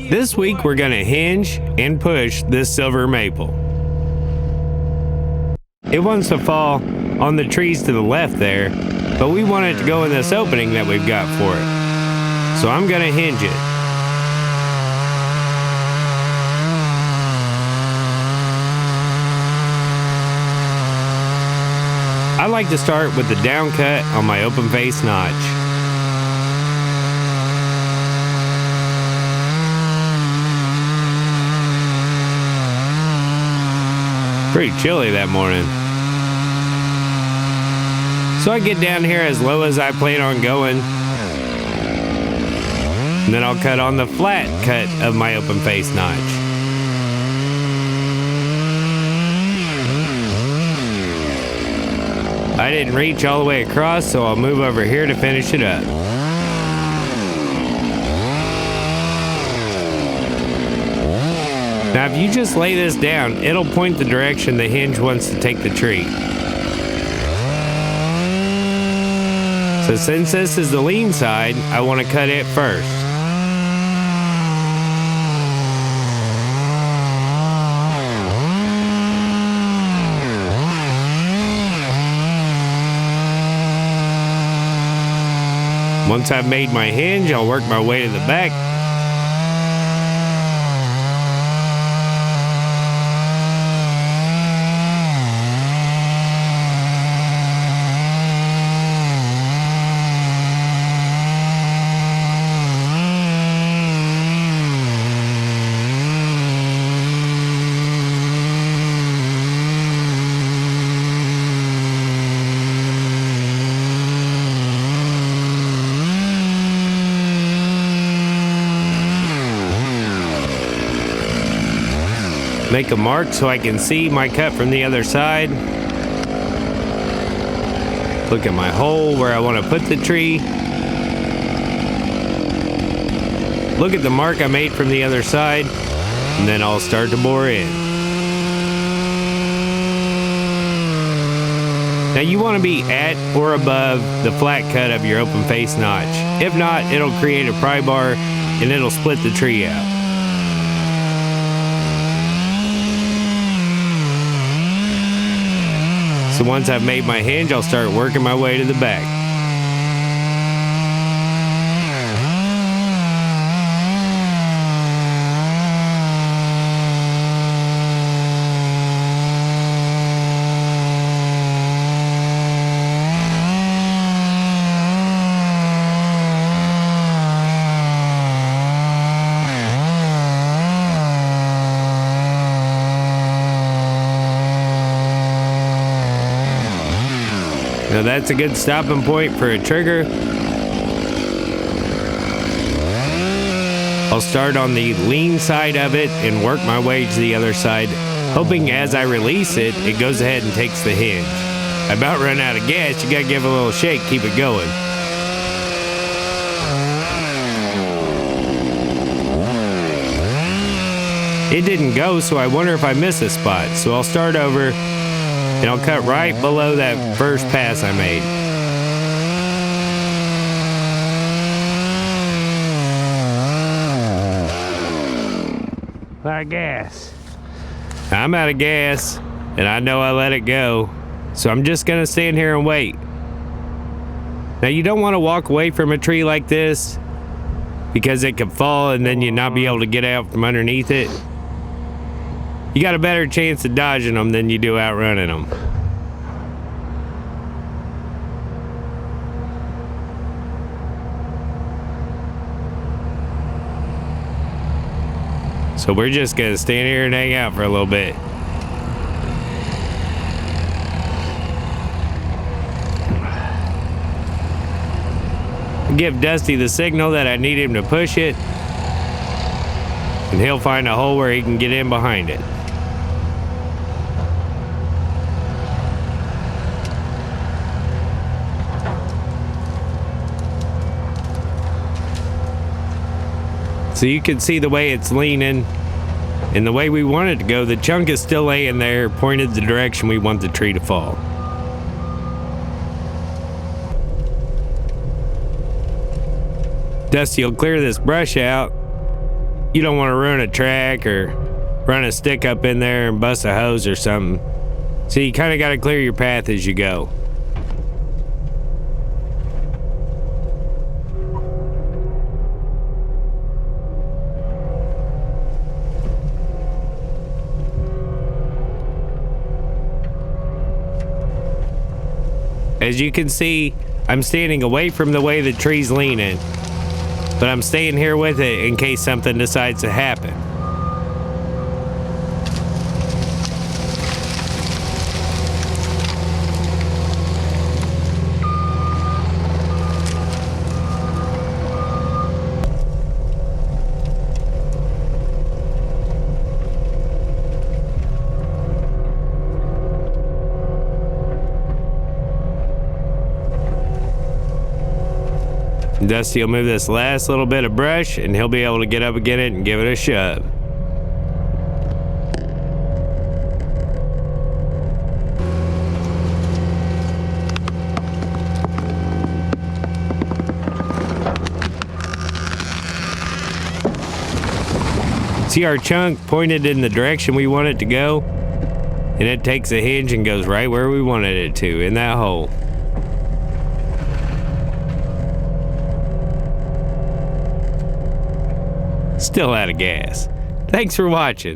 This week we're gonna hinge and push this silver maple. It wants to fall on the trees to the left there, but we want it to go in this opening that we've got for it. So I'm gonna hinge it. I like to start with the down cut on my open face notch. Pretty chilly that morning. So I get down here as low as I plan on going. And then I'll cut on the flat cut of my open face notch. I didn't reach all the way across, so I'll move over here to finish it up. Now if you just lay this down, it'll point the direction the hinge wants to take the tree. So since this is the lean side, I want to cut it first. Once I've made my hinge, I'll work my way to the back. Make a mark so I can see my cut from the other side. Look at my hole where I want to put the tree. Look at the mark I made from the other side, and then I'll start to bore in. Now you want to be at or above the flat cut of your open face notch. If not, it'll create a pry bar and it'll split the tree out. So once I've made my hinge, I'll start working my way to the back. Now that's a good stopping point for a trigger. I'll start on the lean side of it and work my way to the other side, hoping as I release it, it goes ahead and takes the hinge. I about run out of gas, you gotta give it a little shake, keep it going. It didn't go, so I wonder if I missed a spot. So I'll start over and I'll cut right below that first pass I made. Out of gas. I'm out of gas, and I know I let it go, so I'm just gonna stand here and wait. Now you don't want to walk away from a tree like this because it could fall and then you not be able to get out from underneath it. You got a better chance of dodging them than you do outrunning them. So we're just gonna stand here and hang out for a little bit. Give Dusty the signal that I need him to push it, and he'll find a hole where he can get in behind it. So you can see the way it's leaning and the way we want it to go. The chunk is still laying there, pointed the direction we want the tree to fall. Dusty will clear this brush out. You don't want to ruin a track or run a stick up in there and bust a hose or something. So you kind of got to clear your path as you go. As you can see, I'm standing away from the way the tree's leaning, but I'm staying here with it in case something decides to happen. Dusty will move this last little bit of brush and he'll be able to get up again it and give it a shove. See our chunk pointed in the direction we want it to go? And it takes a hinge and goes right where we wanted it to, in that hole. Still out of gas. Thanks for watching.